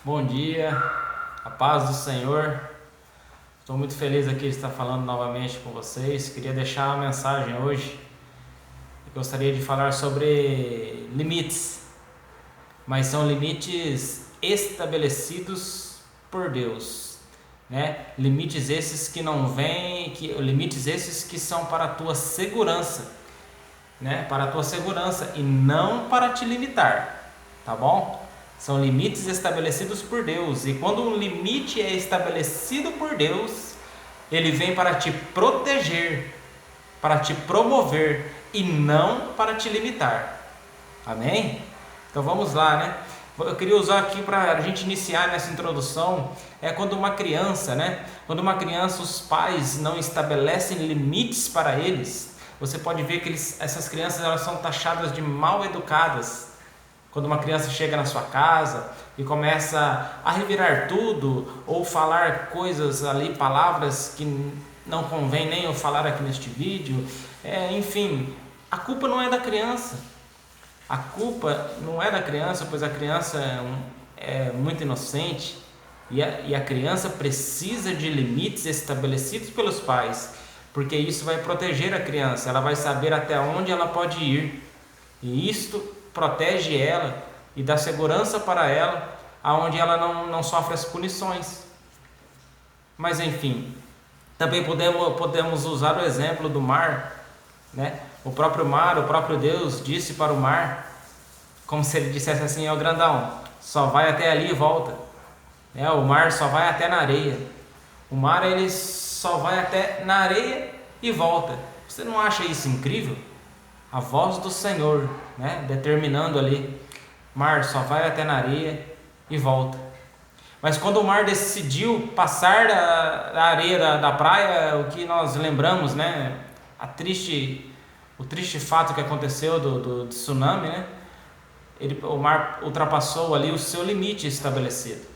Bom dia, a paz do Senhor. Estou muito feliz aqui de estar falando novamente com vocês. Queria deixar uma mensagem hoje. Eu gostaria de falar sobre limites, mas são limites estabelecidos por Deus, né? Limites esses que não vêm, limites esses que são para a tua segurança, né? Para a tua segurança e não para te limitar, tá bom? São limites estabelecidos por Deus, e quando um limite é estabelecido por Deus, ele vem para te proteger, para te promover e não para te limitar. Amém? Então vamos lá, né? Eu queria usar aqui para a gente iniciar nessa introdução, quando uma criança, né? Quando uma criança, os pais não estabelecem limites para eles, você pode ver que essas crianças elas são taxadas de mal educadas. Quando uma criança chega na sua casa e começa a revirar tudo ou falar coisas ali, palavras que não convém nem eu falar aqui neste vídeo, enfim, a culpa não é da criança. A culpa não é da criança, pois a criança é muito inocente e a criança precisa de limites estabelecidos pelos pais, porque isso vai proteger a criança, ela vai saber até onde ela pode ir, e isto protege ela e dá segurança para ela, aonde ela não sofre as punições. Mas enfim, também podemos usar o exemplo do mar, né? O próprio mar, o próprio Deus disse para o mar, como se ele dissesse assim: ó grandão, só vai até ali e volta. O mar só vai até na areia. O mar ele só vai até na areia e volta. Você não acha isso incrível? A voz do Senhor, né? Determinando ali: mar só vai até na areia e volta. Mas quando o mar decidiu passar da areia da praia, o que nós lembramos, né? O triste fato que aconteceu do tsunami, né? O mar ultrapassou ali o seu limite estabelecido.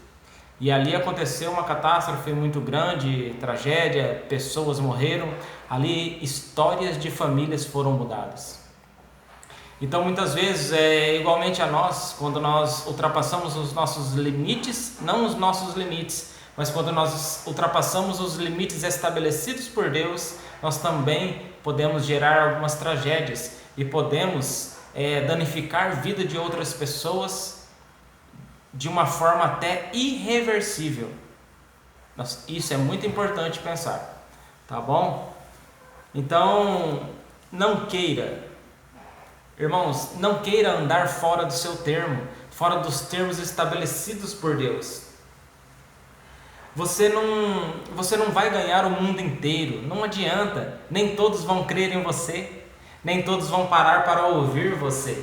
E ali aconteceu uma catástrofe muito grande, tragédia, pessoas morreram. Ali histórias de famílias foram mudadas. Então muitas vezes igualmente a nós, quando nós ultrapassamos os nossos limites, não os nossos limites, mas quando nós ultrapassamos os limites estabelecidos por Deus, nós também podemos gerar algumas tragédias e podemos danificar a vida de outras pessoas de uma forma até irreversível. Isso é muito importante pensar, tá bom? Então, irmãos, não queira andar fora do seu termo, fora dos termos estabelecidos por Deus. Você não vai ganhar o mundo inteiro, não adianta. Nem todos vão crer em você, nem todos vão parar para ouvir você.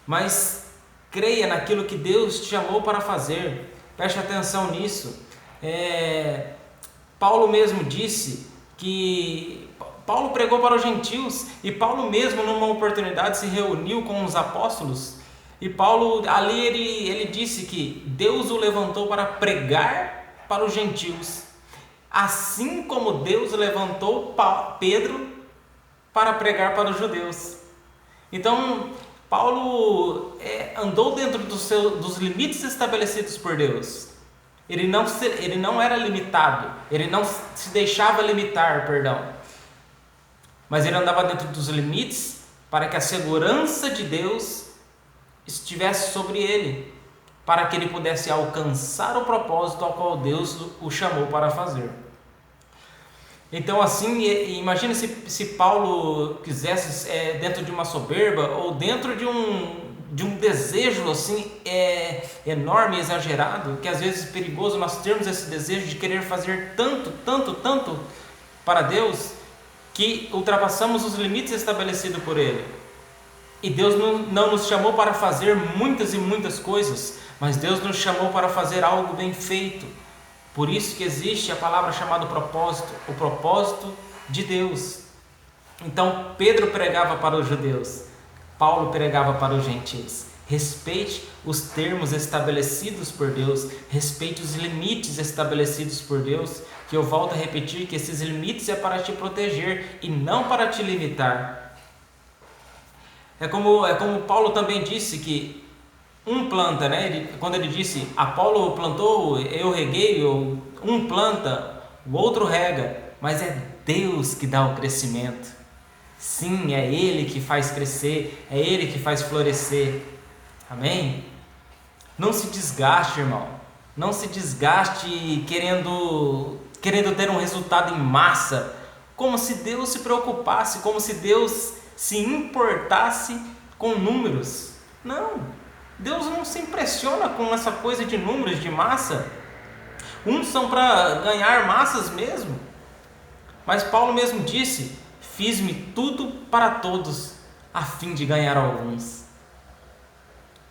Mas creia naquilo que Deus te chamou para fazer, preste atenção nisso. Paulo mesmo disse que Paulo pregou para os gentios, e Paulo mesmo numa oportunidade se reuniu com os apóstolos, e Paulo ali ele disse que Deus o levantou para pregar para os gentios, assim como Deus levantou Pedro para pregar para os judeus. Então Paulo andou dentro dos limites estabelecidos por Deus. Ele não era limitado, ele não se deixava limitar, mas ele andava dentro dos limites para que a segurança de Deus estivesse sobre ele, para que ele pudesse alcançar o propósito ao qual Deus o chamou para fazer. Então assim, imagine se Paulo quisesse, dentro de uma soberba ou dentro de um desejo assim enorme, exagerado, que às vezes é perigoso nós termos esse desejo de querer fazer tanto para Deus, que ultrapassamos os limites estabelecidos por Ele. E Deus não nos chamou para fazer muitas e muitas coisas, mas Deus nos chamou para fazer algo bem feito. Por isso que existe a palavra chamada propósito, o propósito de Deus. Então Pedro pregava para os judeus, Paulo pregava para os gentios. Respeite os termos estabelecidos por Deus, respeite os limites estabelecidos por Deus, que eu volto a repetir que esses limites é para te proteger e não para te limitar. É como Paulo também disse que um planta, né? Quando ele disse, Apolo plantou, eu reguei, um planta, o outro rega, mas é Deus que dá o crescimento. Sim, é Ele que faz crescer, é Ele que faz florescer. Amém? Não se desgaste, irmão. Não se desgaste querendo ter um resultado em massa, como se Deus se preocupasse, como se Deus se importasse com números. Não, Deus não se impressiona com essa coisa de números, de massa. Uns são para ganhar massas mesmo, mas Paulo mesmo disse, fiz-me tudo para todos, a fim de ganhar alguns.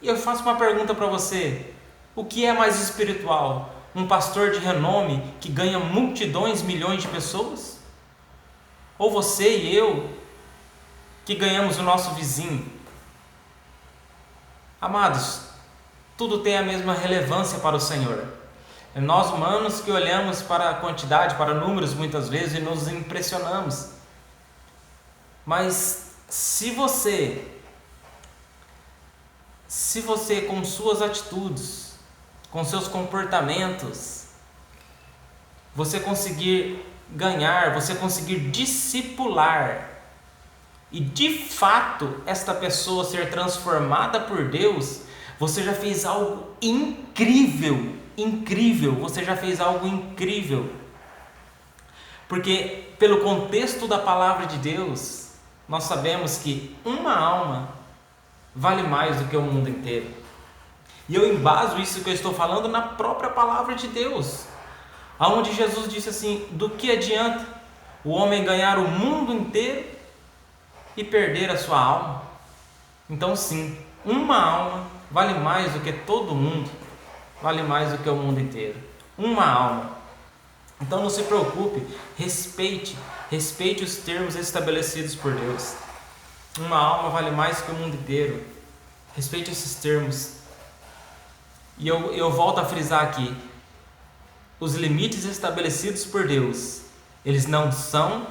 E eu faço uma pergunta para você, o que é mais espiritual? Um pastor de renome que ganha multidões, milhões de pessoas? Ou você e eu, que ganhamos o nosso vizinho? Amados, tudo tem a mesma relevância para o Senhor. É nós humanos que olhamos para a quantidade, para números muitas vezes e nos impressionamos. Mas se você com suas atitudes, com seus comportamentos, você conseguir ganhar, você conseguir discipular e de fato esta pessoa ser transformada por Deus, você já fez algo incrível, você já fez algo incrível. Porque pelo contexto da palavra de Deus, nós sabemos que uma alma vale mais do que o mundo inteiro. E eu embaso isso que eu estou falando na própria palavra de Deus, aonde Jesus disse assim, do que adianta o homem ganhar o mundo inteiro e perder a sua alma? Então sim, uma alma vale mais do que todo mundo, vale mais do que o mundo inteiro. Uma alma. Então não se preocupe, respeite os termos estabelecidos por Deus. Uma alma vale mais que o mundo inteiro. Respeite esses termos. E eu volto a frisar aqui, os limites estabelecidos por Deus, eles não são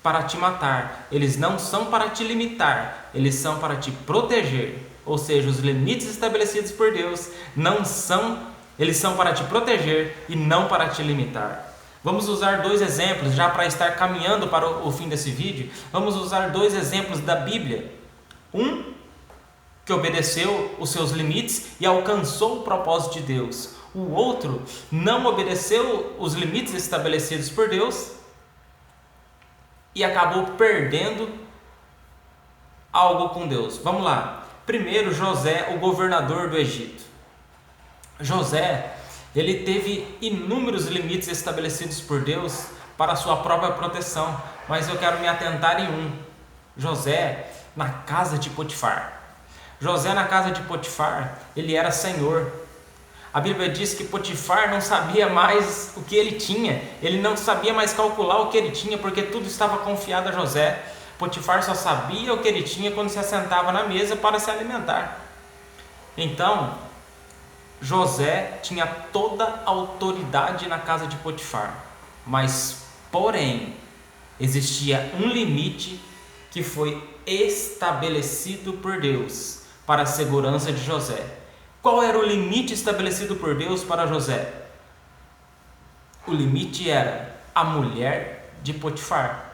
para te matar, eles não são para te limitar, eles são para te proteger. Ou seja, os limites estabelecidos por Deus eles são para te proteger e não para te limitar. Vamos usar dois exemplos, já para estar caminhando para o fim desse vídeo. Vamos usar dois exemplos da Bíblia. Um que obedeceu os seus limites e alcançou o propósito de Deus. O outro não obedeceu os limites estabelecidos por Deus e acabou perdendo algo com Deus. Vamos lá. Primeiro, José, o governador do Egito. José, ele teve inúmeros limites estabelecidos por Deus para a sua própria proteção, mas eu quero me atentar em um. José na casa de Potifar. José na casa de Potifar, ele era senhor. A Bíblia diz que Potifar não sabia mais o que ele tinha, ele não sabia mais calcular o que ele tinha, porque tudo estava confiado a José. Potifar só sabia o que ele tinha quando se assentava na mesa para se alimentar. Então, José tinha toda a autoridade na casa de Potifar, mas, porém, existia um limite que foi estabelecido por Deus para a segurança de José. Qual era o limite estabelecido por Deus para José? O limite era a mulher de Potifar.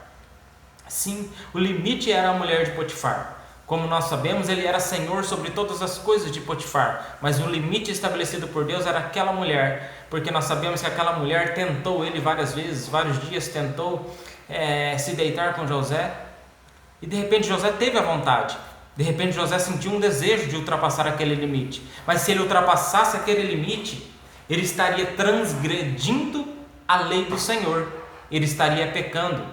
Sim, o limite era a mulher de Potifar. Como nós sabemos, ele era senhor sobre todas as coisas de Potifar, mas o limite estabelecido por Deus era aquela mulher, porque nós sabemos que aquela mulher tentou ele várias vezes, vários dias tentou se deitar com José, e de repente José teve a vontade, de repente José sentiu um desejo de ultrapassar aquele limite, mas se ele ultrapassasse aquele limite, ele estaria transgredindo a lei do Senhor, ele estaria pecando,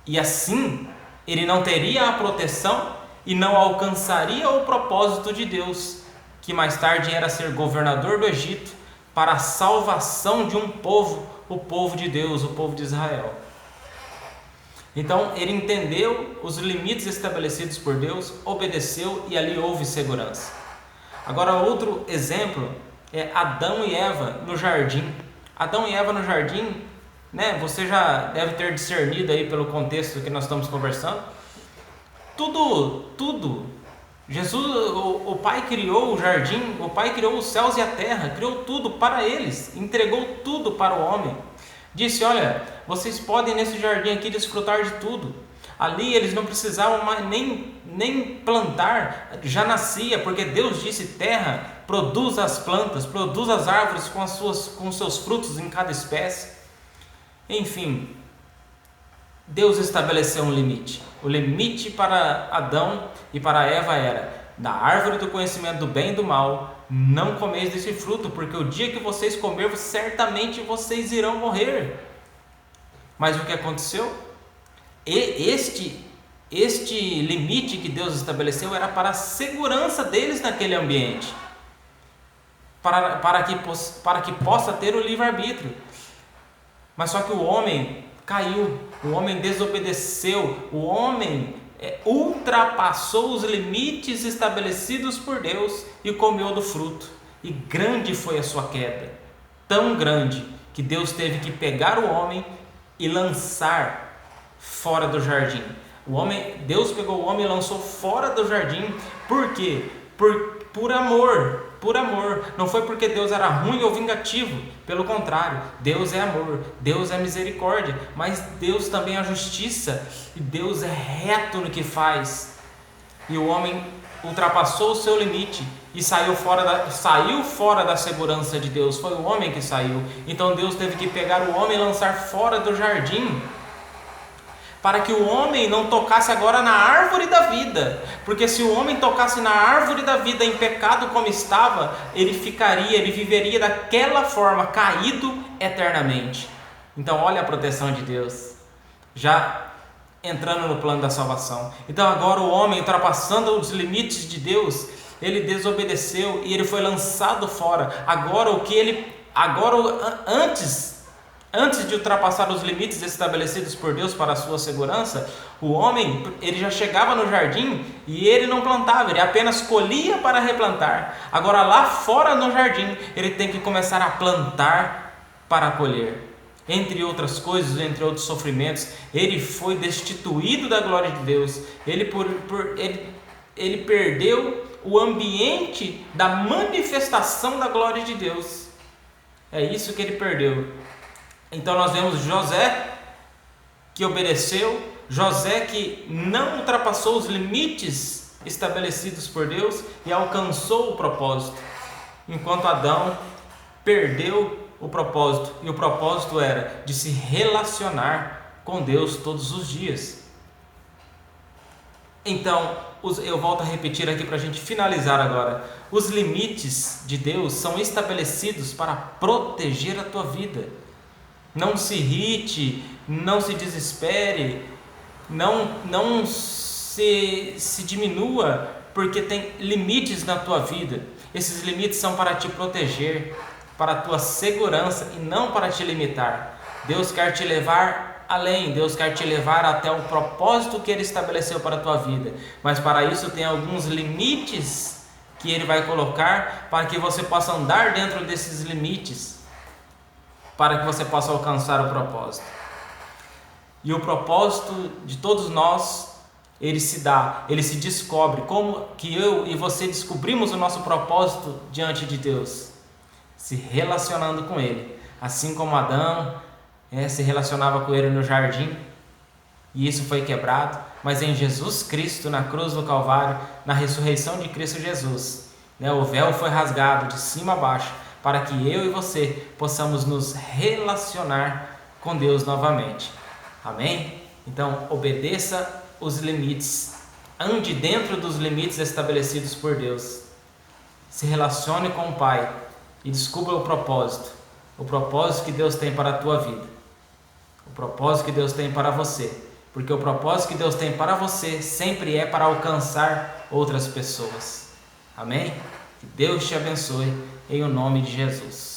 e assim ele não teria a proteção e não alcançaria o propósito de Deus, que mais tarde era ser governador do Egito para a salvação de um povo, o povo de Deus, o povo de Israel. Então ele entendeu os limites estabelecidos por Deus, obedeceu e ali houve segurança. Agora outro exemplo é Adão e Eva no jardim. Adão e Eva no jardim, né? Você já deve ter discernido aí pelo contexto que nós estamos conversando. Tudo O Pai criou o jardim, o Pai criou os céus e a terra, criou tudo para eles, entregou tudo para o homem. Disse: olha, vocês podem nesse jardim aqui desfrutar de tudo. Ali eles não precisavam mais nem plantar, já nascia, porque Deus disse: terra, produz as plantas, produz as árvores com seus frutos em cada espécie. Enfim, Deus estabeleceu um limite. O limite para Adão e para Eva era: da árvore do conhecimento do bem e do mal, não comeis desse fruto, porque o dia que vocês comerem, certamente vocês irão morrer. Mas o que aconteceu? Este limite que Deus estabeleceu era para a segurança deles naquele ambiente, para que possa ter o livre-arbítrio. Mas só que o homem caiu, o homem desobedeceu, o homem ultrapassou os limites estabelecidos por Deus e comeu do fruto. E grande foi a sua queda, tão grande que Deus teve que pegar o homem e lançar fora do jardim. Deus pegou o homem e lançou fora do jardim. Por quê? Por amor. Por amor. Não foi porque Deus era ruim ou vingativo. Pelo contrário, Deus é amor, Deus é misericórdia, mas Deus também é justiça, e Deus é reto no que faz. E o homem ultrapassou o seu limite e saiu fora da segurança de Deus. Foi o homem que saiu. Então Deus teve que pegar o homem e lançar fora do jardim, para que o homem não tocasse agora na árvore da vida. Porque se o homem tocasse na árvore da vida em pecado como estava, ele viveria daquela forma, caído eternamente. Então olha a proteção de Deus, já entrando no plano da salvação. Então agora o homem, ultrapassando os limites de Deus, ele desobedeceu e ele foi lançado fora. Antes de ultrapassar os limites estabelecidos por Deus para a sua segurança, o homem, ele já chegava no jardim e ele não plantava, ele apenas colhia para replantar. Agora lá fora no jardim, ele tem que começar a plantar para colher. Entre outras coisas, entre outros sofrimentos, ele foi destituído da glória de Deus. Ele perdeu o ambiente da manifestação da glória de Deus. É isso que ele perdeu. Então nós vemos José que obedeceu, José que não ultrapassou os limites estabelecidos por Deus e alcançou o propósito, enquanto Adão perdeu o propósito, e o propósito era de se relacionar com Deus todos os dias. Então, eu volto a repetir aqui para a gente finalizar agora: os limites de Deus são estabelecidos para proteger a tua vida. Não se irrite, não se desespere, não se diminua, porque tem limites na tua vida. Esses limites são para te proteger, para a tua segurança e não para te limitar. Deus quer te levar além, Deus quer te levar até o propósito que Ele estabeleceu para a tua vida. Mas para isso tem alguns limites que Ele vai colocar para que você possa andar dentro desses limites, para que você possa alcançar o propósito. E o propósito de todos nós, ele se descobre. Como que eu e você descobrimos o nosso propósito diante de Deus? Se relacionando com Ele. Assim como Adão se relacionava com Ele no jardim, e isso foi quebrado, mas em Jesus Cristo, na cruz do Calvário, na ressurreição de Cristo Jesus, o véu foi rasgado de cima a baixo, para que eu e você possamos nos relacionar com Deus novamente. Amém? Então, obedeça os limites, ande dentro dos limites estabelecidos por Deus, se relacione com o Pai e descubra o propósito que Deus tem para a tua vida, o propósito que Deus tem para você, porque o propósito que Deus tem para você sempre é para alcançar outras pessoas. Amém? Que Deus te abençoe, em o nome de Jesus.